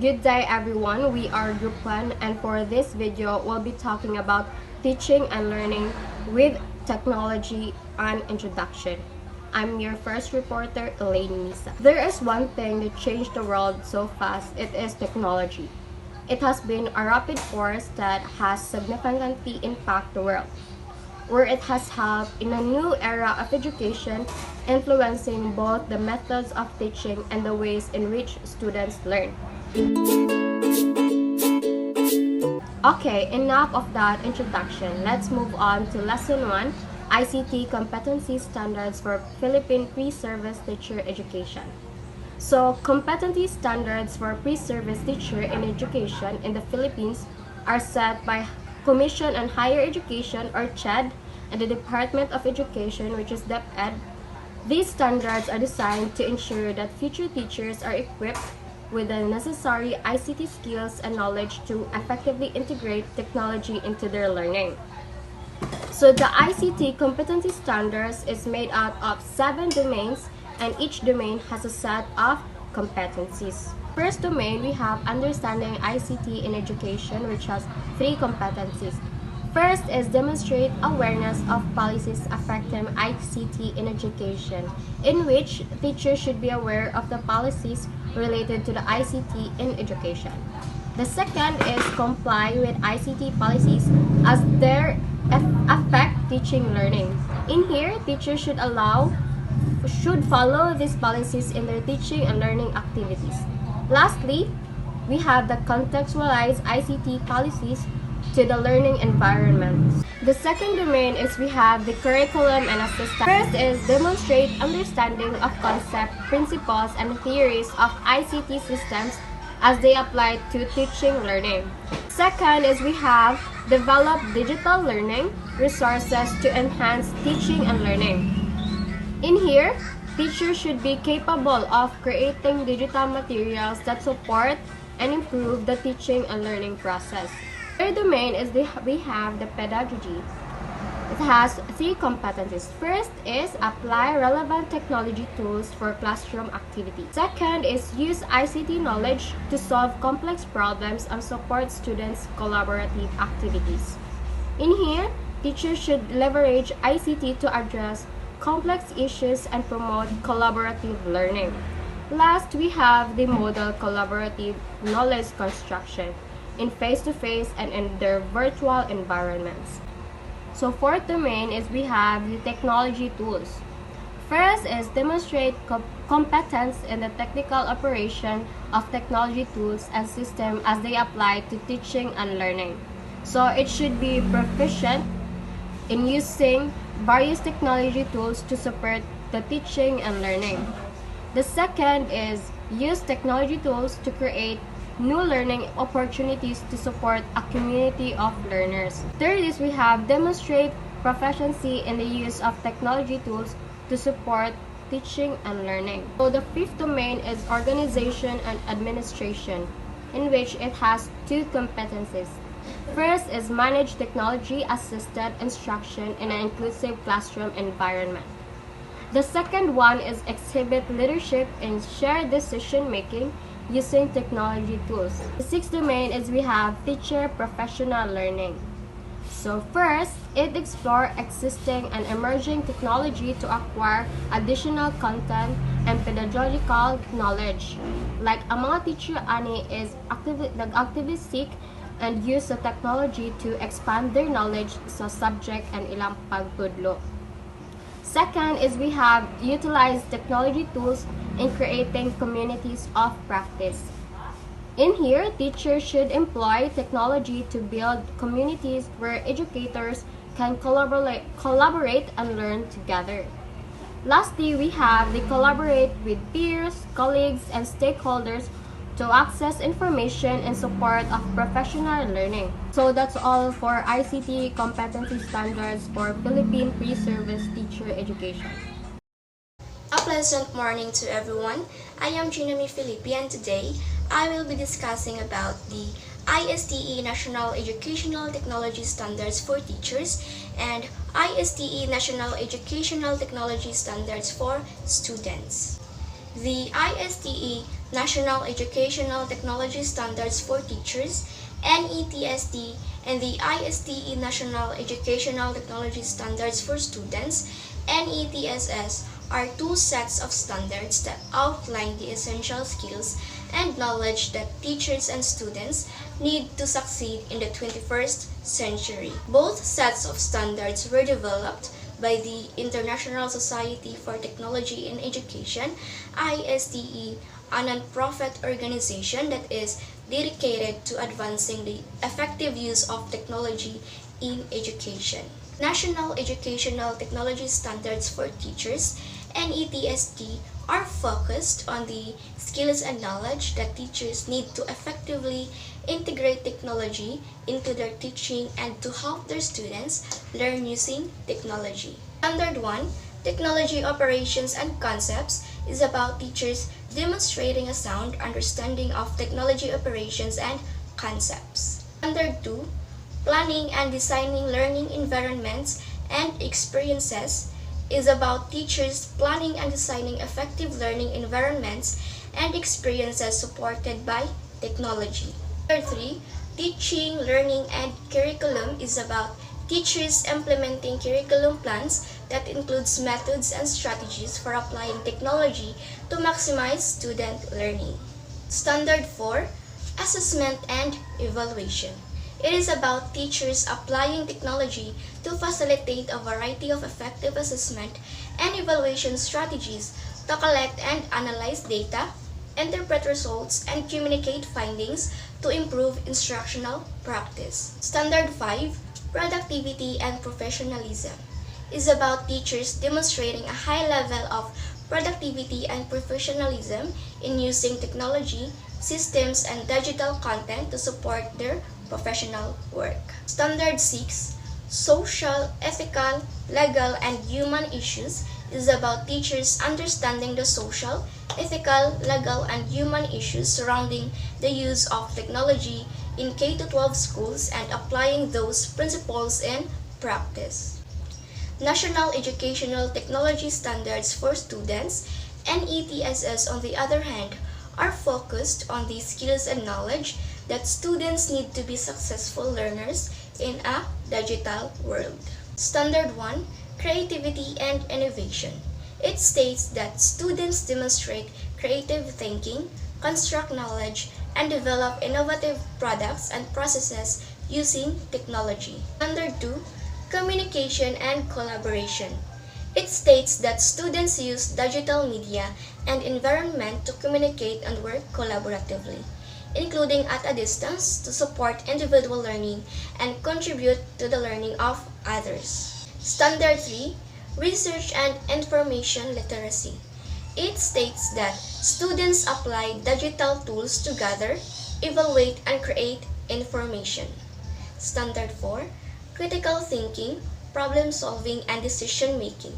Good day everyone, we are Group 1 and for this video, we'll be talking about teaching and learning with technology and introduction. I'm your first reporter, Elaine Misa. There is one thing that changed the world so fast, it is technology. It has been a rapid force that has significantly impacted the world, where it has helped in a new era of education, influencing both the methods of teaching and the ways in which students learn. Okay, enough of that introduction. Let's move on to Lesson 1, ICT Competency Standards for Philippine Pre-Service Teacher Education. So, competency standards for pre-service teacher in education in the Philippines are set by Commission on Higher Education or CHED and the Department of Education, which is DepEd. These standards are designed to ensure that future teachers are equipped with the necessary ICT skills and knowledge to effectively integrate technology into their learning. So the ICT competency standards is made out of 7 domains and each domain has a set of competencies. First domain, we have understanding ICT in education, which has 3 competencies. First is demonstrate awareness of policies affecting ICT in education, in which teachers should be aware of the policies related to the ICT in education. The second is comply with ICT policies as they affect teaching learning. In here, teachers should follow these policies in their teaching and learning activities. Lastly, we have the contextualize ICT policies to the learning environment. The second domain is we have the curriculum and assistance. First is demonstrate understanding of concept, principles, and theories of ICT systems as they apply to teaching learning. Second is we have develop digital learning resources to enhance teaching and learning. In here, teachers should be capable of creating digital materials that support and improve the teaching and learning process. Third domain is we have the pedagogy. It has 3 competencies. First is apply relevant technology tools for classroom activities. Second is use ICT knowledge to solve complex problems and support students' collaborative activities. In here, teachers should leverage ICT to address complex issues and promote collaborative learning. Last, we have the model collaborative knowledge construction in face-to-face and in their virtual environments. So fourth domain is we have the technology tools. First is demonstrate competence in the technical operation of technology tools and systems as they apply to teaching and learning. So it should be proficient in using various technology tools to support the teaching and learning. The second is use technology tools to create new learning opportunities to support a community of learners. Third is we have demonstrate proficiency in the use of technology tools to support teaching and learning. So the fifth domain is organization and administration, in which it has 2 competencies. First is manage technology-assisted instruction in an inclusive classroom environment. The second one is exhibit leadership in shared decision-making using technology tools. The sixth domain is we have teacher professional learning. So first, it explore existing and emerging technology to acquire additional content and pedagogical knowledge. Like ang mga teacher ani is actively seek and use the technology to expand their knowledge sa subject and ilang pagtudlo. Second is we have utilize technology tools in creating communities of practice. In here, teachers should employ technology to build communities where educators can collaborate and learn together. Lastly, we have the collaborate with peers, colleagues, and stakeholders to access information in support of professional learning. So that's all for ICT competency standards for Philippine pre-service teacher education. A pleasant morning to everyone. I am Ginami Felipe and today I will be discussing about the ISTE National Educational Technology Standards for Teachers and ISTE National Educational Technology Standards for Students. The ISTE National Educational Technology Standards for Teachers, NETST, and the ISTE National Educational Technology Standards for Students, NETSS, are two sets of standards that outline the essential skills and knowledge that teachers and students need to succeed in the 21st century. Both sets of standards were developed by the International Society for Technology in Education, ISTE, a non-profit organization that is dedicated to advancing the effective use of technology in education. National Educational Technology Standards for Teachers, NETST, are focused on the skills and knowledge that teachers need to effectively integrate technology into their teaching and to help their students learn using technology. Standard 1, Technology Operations and Concepts, is about teachers demonstrating a sound understanding of technology operations and concepts. Standard 2, Planning and Designing Learning Environments and Experiences, is about teachers planning and designing effective learning environments and experiences supported by technology. Number 3, Teaching, Learning, and Curriculum, is about teachers implementing curriculum plans that includes methods and strategies for applying technology to maximize student learning. Standard 4, Assessment and Evaluation. It is about teachers applying technology to facilitate a variety of effective assessment and evaluation strategies to collect and analyze data, interpret results, and communicate findings to improve instructional practice. Standard 5, Productivity and Professionalism, is about teachers demonstrating a high level of productivity and professionalism in using technology, systems, and digital content to support their professional work. Standard 6, Social, Ethical, Legal, and Human Issues, is about teachers understanding the social, ethical, legal, and human issues surrounding the use of technology in K-12 schools and applying those principles in practice. National Educational Technology Standards for Students, NETSS, on the other hand, are focused on the skills and knowledge that students need to be successful learners in a digital world. Standard 1, Creativity and Innovation. It states that students demonstrate creative thinking, construct knowledge, and develop innovative products and processes using technology. Standard 2, Communication and Collaboration. It states that students use digital media and environment to communicate and work collaboratively, including at a distance, to support individual learning and contribute to the learning of others. Standard 3, Research and Information Literacy. It states that students apply digital tools to gather, evaluate, and create information. Standard 4, Critical Thinking, Problem Solving, and Decision Making.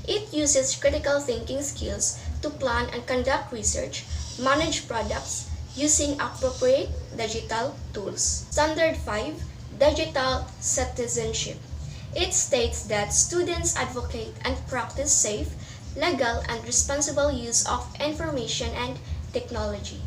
It uses critical thinking skills to plan and conduct research, manage products, using appropriate digital tools. Standard 5, Digital Citizenship. It states that students advocate and practice safe, legal, and responsible use of information and technology.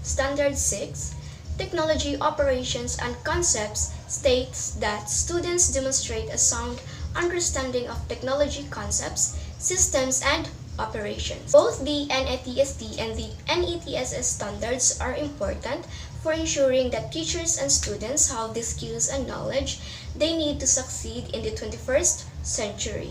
Standard 6, Technology Operations and Concepts, states that students demonstrate a sound understanding of technology concepts, systems, and operations. Both the NETST and the NETSS standards are important for ensuring that teachers and students have the skills and knowledge they need to succeed in the 21st century.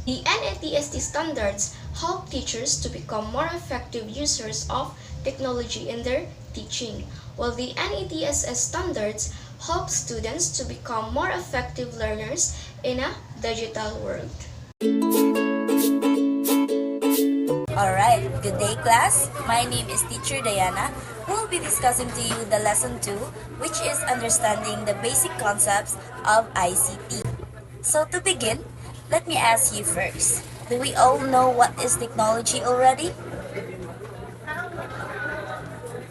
The NETST standards help teachers to become more effective users of technology in their teaching, while the NETSS standards help students to become more effective learners in a digital world. Alright, good day class. My name is Teacher Diana, who will be discussing to you the lesson 2, which is understanding the basic concepts of ICT. So to begin, let me ask you first, do we all know what is technology already?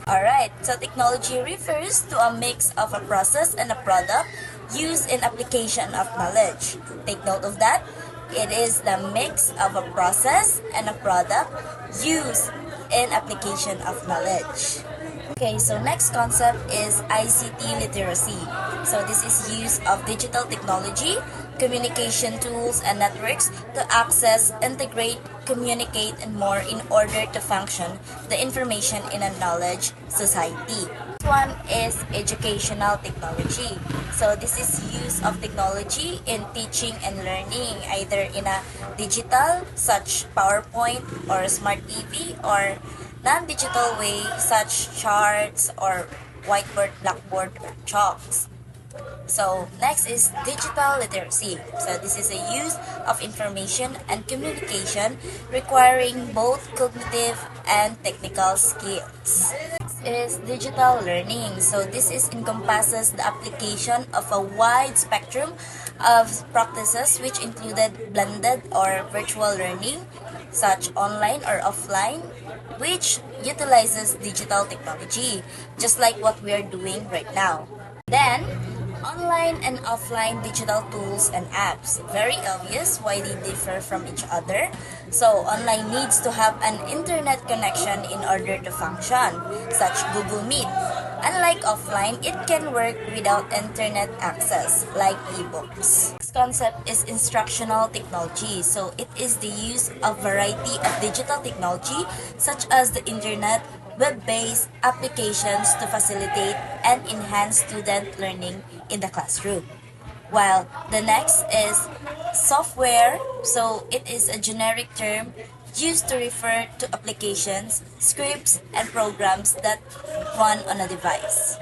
Alright, so technology refers to a mix of a process and a product used in application of knowledge. Take note of that. It is the mix of a process and a product used in application of knowledge. Okay, so next concept is ICT literacy. So this is use of digital technology, communication tools, and networks to access, integrate, communicate, and more in order to function the information in a knowledge society. One is educational technology. So this is use of technology in teaching and learning, either in a digital such PowerPoint or smart TV, or non-digital way such charts or whiteboard, blackboard, or chalks. So next is digital literacy. So this is a use of information and communication requiring both cognitive and technical skills. Next is digital learning. So this is encompasses the application of a wide spectrum of practices which included blended or virtual learning, such online or offline, which utilizes digital technology, just like what we are doing right now. Then, online and offline digital tools and apps. Very obvious why they differ from each other. So, online needs to have an internet connection in order to function, such Google Meet. Unlike offline, it can work without internet access, like ebooks. Next concept is instructional technology. So, it is the use of variety of digital technology, such as the internet, web-based applications to facilitate and enhance student learning in the classroom. While the next is software, so it is a generic term used to refer to applications, scripts, and programs that run on a device.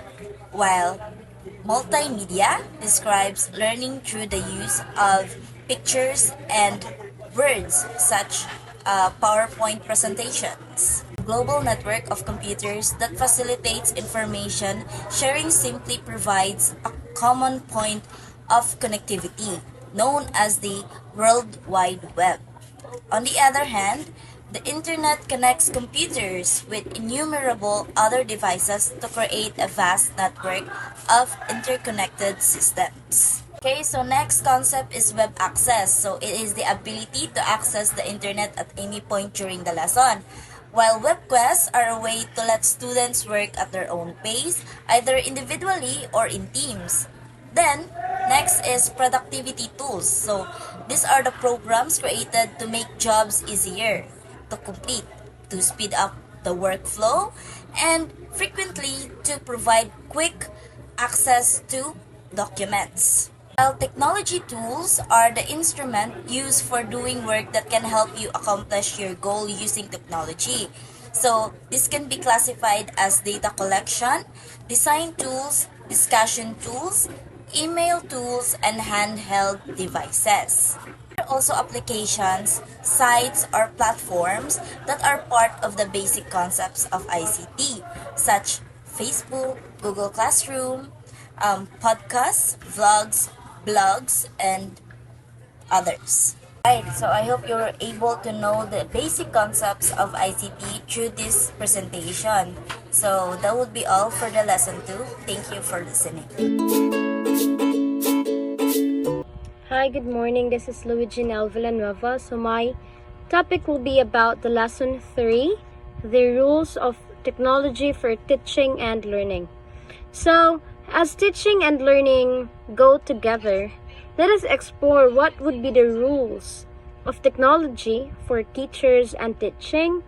While multimedia describes learning through the use of pictures and words, such PowerPoint presentations. Global network of computers that facilitates information sharing simply provides a common point of connectivity, known as the World Wide Web. On the other hand, the internet connects computers with innumerable other devices to create a vast network of interconnected systems. Okay, so next concept is web access. So it is the ability to access the internet at any point during the lesson. While web quests are a way to let students work at their own pace, either individually or in teams. Then, next is productivity tools. So, these are the programs created to make jobs easier to complete, to speed up the workflow, and frequently to provide quick access to documents. While technology tools are the instrument used for doing work that can help you accomplish your goal using technology. So, this can be classified as data collection, design tools, discussion tools, email tools, and handheld devices. There are also applications, sites, or platforms that are part of the basic concepts of ICT, such Facebook, Google Classroom, podcasts, vlogs, blogs, and others. Right, so I hope you're able to know the basic concepts of ICT through this presentation. So that would be all for the lesson 2. Thank you for listening. Hi, good morning. This is Luigi Villanueva. So my topic will be about the lesson 3, the rules of technology for teaching and learning. So, as teaching and learning go together, let us explore what would be the rules of technology for teachers and teaching,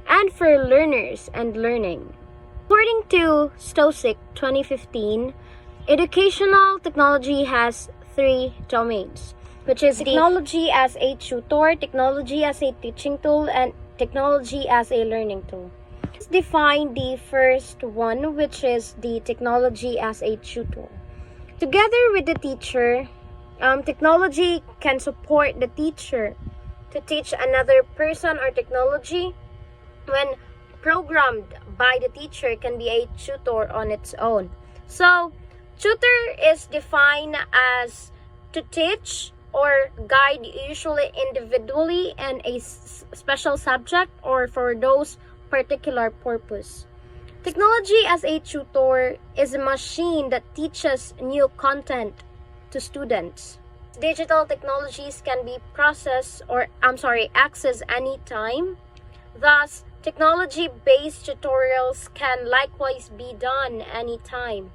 and for learners and learning. According to Stosic 2015, educational technology has 3 domains, which is technology as a tutor, technology as a teaching tool, and technology as a learning tool. Let's define the first one, which is the technology as a tutor. Together with the teacher, technology can support the teacher to teach another person, or technology, when programmed by the teacher, can be a tutor on its own. So, tutor is defined as to teach or guide, usually individually in a special subject or for those particular purpose. Technology as a tutor is a machine that teaches new content to students. digital technologies can be accessed anytime. Thus, technology-based tutorials can likewise be done anytime.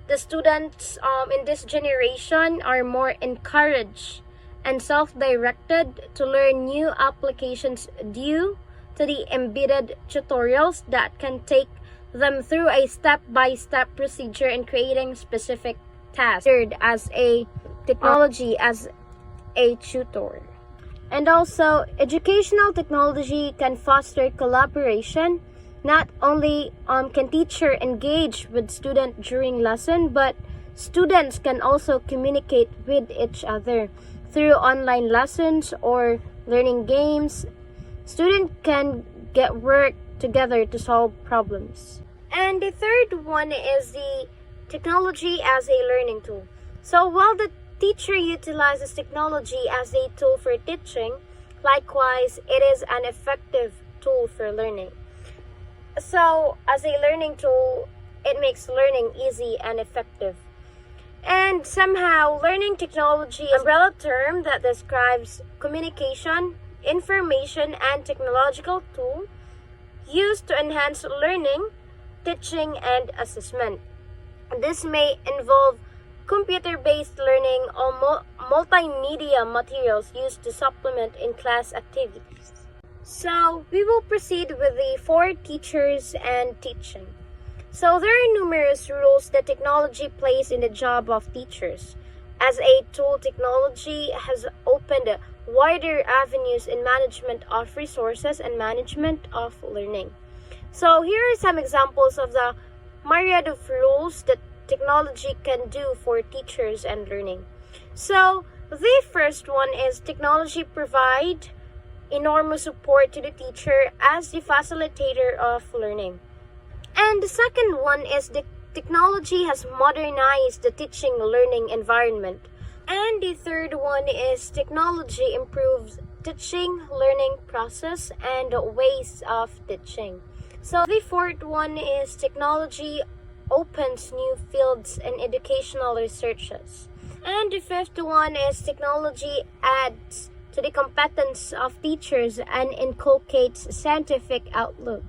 The students in this generation are more encouraged and self-directed to learn new applications due to the embedded tutorials that can take them through a step-by-step procedure in creating specific tasks as a technology as a tutor. And also, educational technology can foster collaboration. Not only can teacher engage with student during lesson, but students can also communicate with each other through online lessons or learning games. Students can get work together to solve problems. And the third one is the technology as a learning tool. So while the teacher utilizes technology as a tool for teaching, likewise, it is an effective tool for learning. So, as a learning tool, it makes learning easy and effective. And somehow, learning technology is an umbrella term that describes communication, information, and technological tool used to enhance learning, teaching, and assessment. This may involve computer-based learning or multimedia materials used to supplement in-class activities. So, we will proceed with the 4 teachers and teaching. So, there are numerous roles that technology plays in the job of teachers. As a tool, technology has opened wider avenues in management of resources and management of learning. So, here are some examples of the myriad of roles that technology can do for teachers and learning. So, the first one is technology provide enormous support to the teacher as the facilitator of learning. And the second one is the technology has modernized the teaching learning environment. And the third one is technology improves teaching learning process and ways of teaching. So the fourth one is technology opens new fields in educational researches. And the fifth one is technology adds to the competence of teachers and inculcates scientific outlook.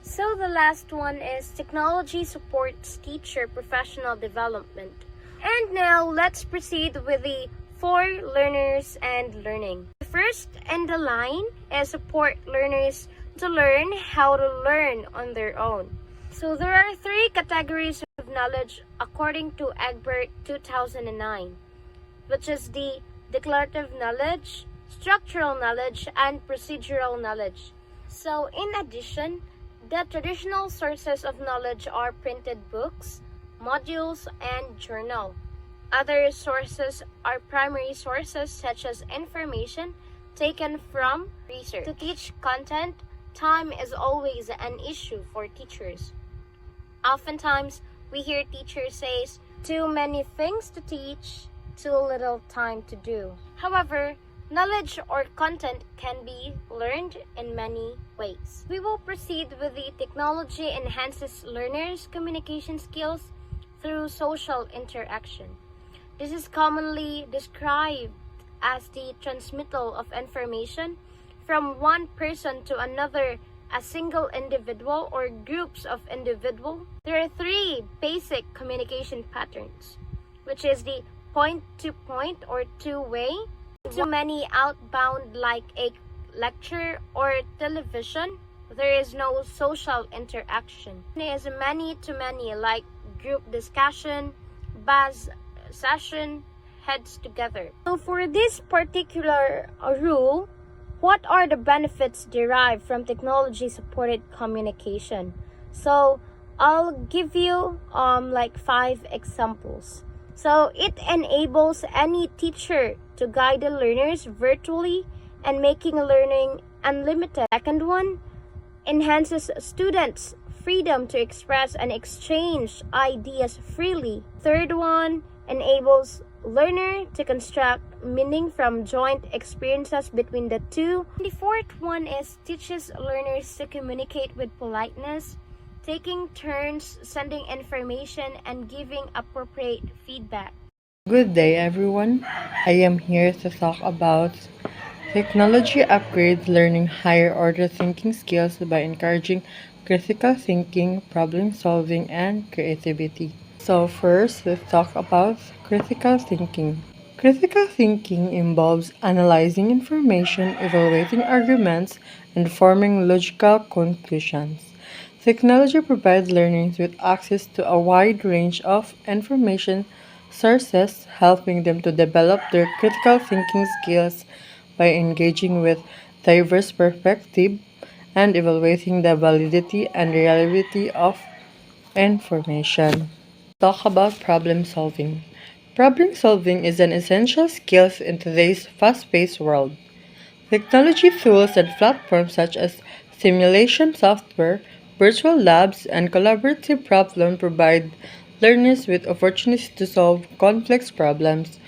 So the last one is technology supports teacher professional development. And now let's proceed with the 4 learners and learning. The first in the line is support learners to learn how to learn on their own. So there are 3 categories of knowledge according to Egbert 2009, which is the declarative knowledge, structural knowledge, and procedural knowledge. So in addition, the traditional sources of knowledge are printed books, modules, and journal. Other sources are primary sources such as information taken from research. To teach content, time is always an issue for teachers. Oftentimes, we hear teachers say, too many things to teach, too little time to do. However, knowledge or content can be learned in many ways. We will proceed with the technology enhances learners' communication skills through social interaction. This is commonly described as the transmittal of information from one person to another, a single individual or groups of individuals. There are 3 basic communication patterns, which is the point-to-point or two-way, to many outbound like a lecture or television. There is no social interaction. There is many-to-many like group discussion, buzz session, heads together. So for this particular rule, what are the benefits derived from technology-supported communication? So I'll give you like 5 examples. So it enables any teacher to guide the learners virtually and making learning unlimited. Second one, enhances students' freedom to express and exchange ideas freely. Third one, enables learner to construct meaning from joint experiences between the two. The fourth one is teaches learners to communicate with politeness, taking turns sending information and giving appropriate feedback. Good day, everyone. I am here to talk about technology upgrades learning higher order thinking skills by encouraging critical thinking, problem solving, and creativity. So, first, let's talk about critical thinking. Critical thinking involves analyzing information, evaluating arguments, and forming logical conclusions. Technology provides learners with access to a wide range of information sources, helping them to develop their critical thinking skills by engaging with diverse perspectives and evaluating the validity and reliability of information. Talk about problem solving. Problem solving is an essential skill in today's fast-paced world. Technology tools and platforms such as simulation software, virtual labs, and collaborative problems provide learners with opportunities to solve complex problems,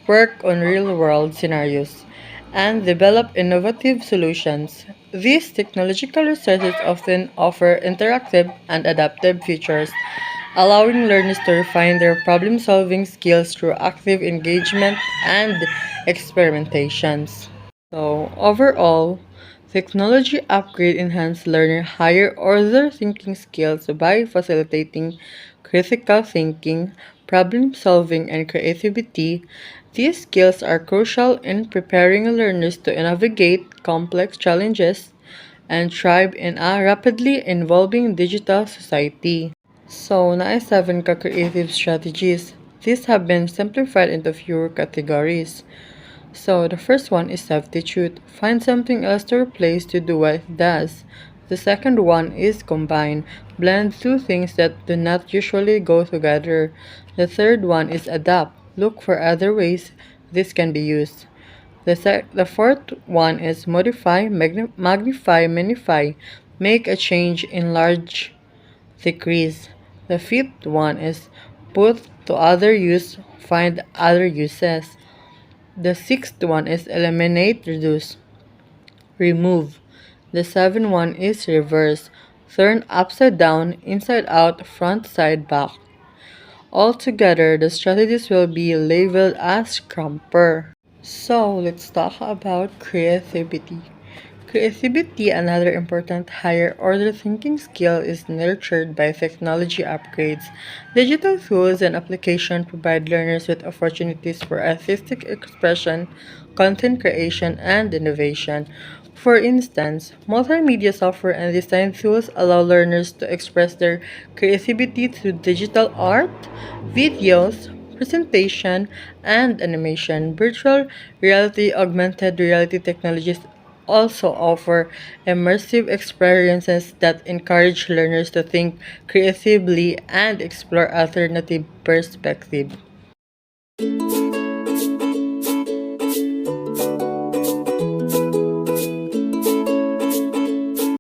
work on real-world scenarios, and develop innovative solutions. These technological resources often offer interactive and adaptive features, allowing learners to refine their problem-solving skills through active engagement and experimentations. So, overall, technology upgrade enhance learner higher order thinking skills by facilitating critical thinking, problem solving, and creativity. These skills are crucial in preparing learners to navigate complex challenges and thrive in a rapidly evolving digital society. So, nais 7 ka-creative strategies. These have been simplified into fewer categories. So the first one is substitute. Find something else to replace to do what it does. The second one is combine. Blend two things that do not usually go together. The third one is adapt. Look for other ways this can be used. The fourth one is modify, magnify, minify. Make a change in large decrease. The fifth one is put to other use, find other uses. The sixth one is eliminate, reduce, remove. The seventh one is reverse, turn upside down, inside out, front side back. Altogether, the strategies will be labeled as crumper. So, let's talk about creativity. Creativity, another important higher order thinking skill, is nurtured by technology upgrades. Digital tools and applications provide learners with opportunities for artistic expression, content creation, and innovation. For instance, multimedia software and design tools allow learners to express their creativity through digital art, videos, presentation, and animation. Virtual reality, augmented reality technologies also offer immersive experiences that encourage learners to think creatively and explore alternative perspectives.